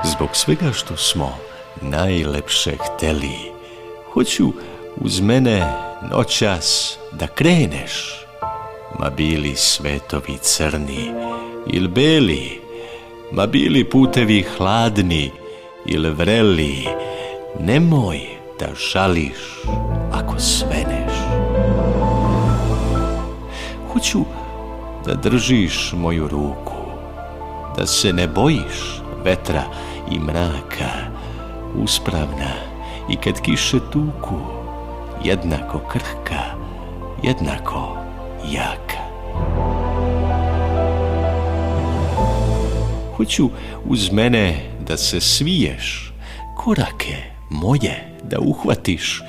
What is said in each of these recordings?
Zbog svega što smo najlepše hteli, hoću uz mene noćas da kreneš. Ma bili svetovi crni il beli, ma bili putevi hladni il vreli, nemoj da žališ ako sveneš. Hoću da držiš moju ruku, da se ne bojiš vetra i mraka, uspravna i kad kiše tuku, jednako krhka, jednako jaka. Hoću uz mene da se sviješ, korake moje da uhvatiš,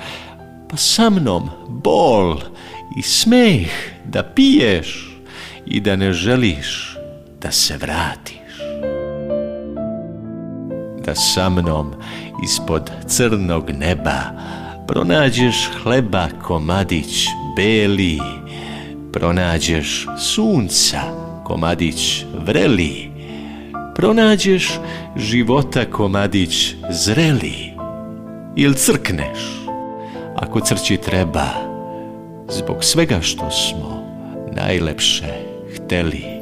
pa sa mnom bol i smeh da piješ i da ne želiš da se vratiš. Da sa mnom ispod crnog neba pronađeš hleba komadić beli, pronađeš sunca komadić vreli, pronađeš života komadić zreli, il crkneš ako crći treba, zbog svega što smo najlepše hteli.